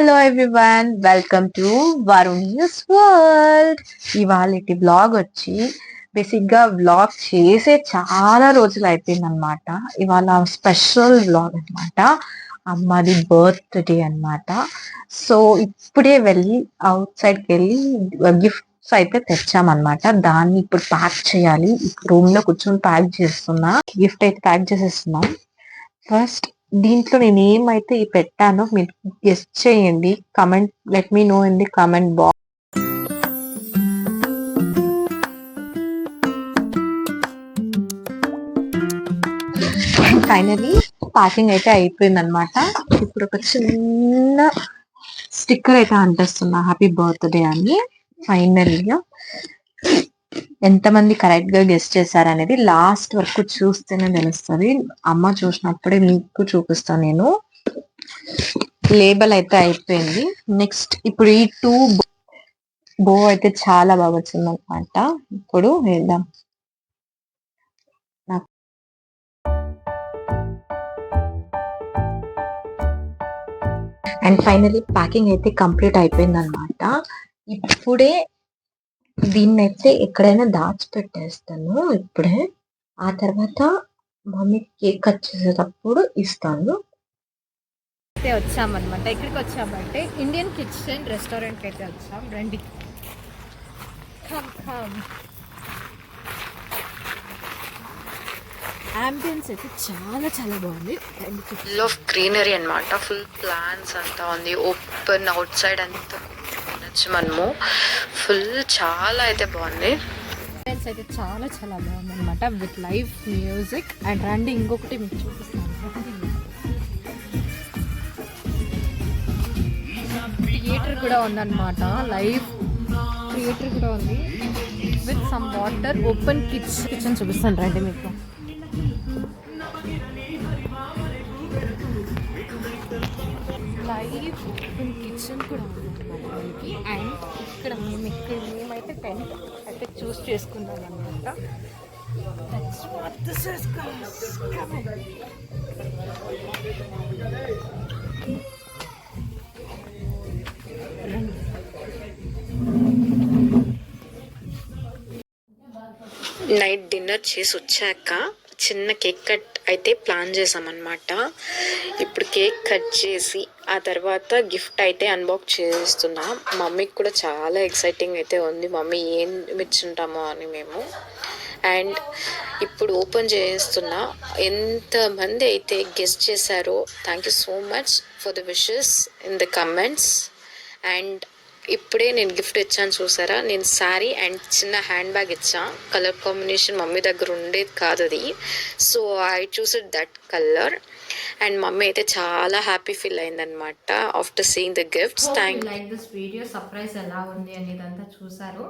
Hello everyone, welcome to Varun's world. ఇవాళటి blog వచ్చి బేసిక్గా వ్లాగ్ చేసే చాలా రోజులు అయిపోయింది అనమాట. ఇవాళ స్పెషల్ వ్లాగ్ అనమాట. అమ్మది బర్త్డే అనమాట. సో ఇప్పుడే వెళ్ళి అవుట్ సైడ్కి వెళ్ళి గిఫ్ట్స్ అయితే తెచ్చామన్నమాట. దాన్ని ఇప్పుడు ప్యాక్ చేయాలి. రూమ్ లో కూర్చొని ప్యాక్ చేస్తున్నా. గిఫ్ట్ అయితే ప్యాక్ చేసేస్తున్నాం. ఫస్ట్ దీంట్లో నేను ఏమైతే పెట్టానో మీరు గెస్ట్ చేయండి. Comment, let me know in the comment box. Finally packing అయితే అయిపోయింది అనమాట. ఇప్పుడు ఒక చిన్న స్టిక్కర్ అయితే అంటిస్తున్నా, హ్యాపీ బర్త్డే అని. ఫైనల్గా ఎంతమంది కరెక్ట్ గా గెస్ట్ చేశారనేది లాస్ట్ వరకు చూస్తేనే తెలుస్తుంది. అమ్మ చూసినప్పుడే మీకు చూపిస్తాను నేను. లేబుల్ అయితే అయిపోయింది. నెక్స్ట్ ఇప్పుడు ఈ బో అయితే చాలా బాగా వచ్చింది అనమాట. ఇప్పుడు వేద్దాం. అండ్ ఫైనలీ ప్యాకింగ్ అయితే కంప్లీట్ అయిపోయింది అనమాట. ఇప్పుడే దీన్నైతే ఎక్కడైనా దాచిపెట్టేస్తాను ఇప్పుడే. ఆ తర్వాత మమ్మీ కేక్ కట్ చేసేటప్పుడు ఇస్తాను. అయితే వచ్చామన్నమాట. ఎక్కడికి వచ్చామంటే ఇండియన్ కిచెన్ రెస్టారెంట్కి అయితే వచ్చాం. రండి, అంబియన్స్ అయితే చాలా చాలా బాగుంది. ఫుల్ ఆఫ్ గ్రీనరీ అనమాట. ఫుల్ ప్లాంట్స్ అంతా ఉంది. ఓపెన్ అవుట్ సైడ్ అంతా తినచ్చు మనము. ఫుల్ చాలా అయితే బాగుంది. అంబియన్స్ అయితే చాలా చాలా బాగుంది అనమాట, విత్ లైవ్ మ్యూజిక్. అండ్ రండి ఇంకొకటి మీకు చూపిస్తాను. థియేటర్ కూడా ఉందన్నమాట. లైవ్ థియేటర్ కూడా ఉంది with some water. Open kitchen చూపిస్తాను రండి మీకు. లైవ్ ఓపెన్ కిచెన్ కూడా ఉందన్నమాట మనకి. అండ్ ఇక్కడ మేమైతే టెంట్ అయితే చూస్ చేసుకున్నాం అనమాట. నైట్ డిన్నర్ చేసి వచ్చాక చిన్న కేక్ కట్ అయితే ప్లాన్ చేసామన్నమాట. ఇప్పుడు కేక్ కట్ చేసి ఆ తర్వాత గిఫ్ట్ అయితే అన్బాక్స్ చేస్తున్నా. మమ్మీకి కూడా చాలా ఎక్సైటింగ్ అయితే ఉంది. మమ్మీ ఏం ఇచ్చుంటామో అని మేము. అండ్ ఇప్పుడు ఓపెన్ చేస్తున్నా. ఎంతమంది అయితే గెస్ట్ చేశారో thank you so much for the wishes in the comments. And ఇప్పుడే నేను గిఫ్ట్ ఇచ్చాను చూసారా. నేను శారీ అండ్ చిన్న హ్యాండ్ బ్యాగ్ ఇచ్చా. కలర్ కాంబినేషన్ మమ్మీ దగ్గర ఉండేది కాదు అది. So I choose it that colour. And mummy అయితే చాలా హ్యాపీ ఫీల్ అయిందనమాట after seeing the gifts. Thank like this video. Surprise ఎలా ఉంది అనేదంతా చూసారు.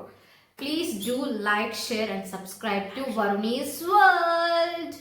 Please do like, share and subscribe to Varuni's world.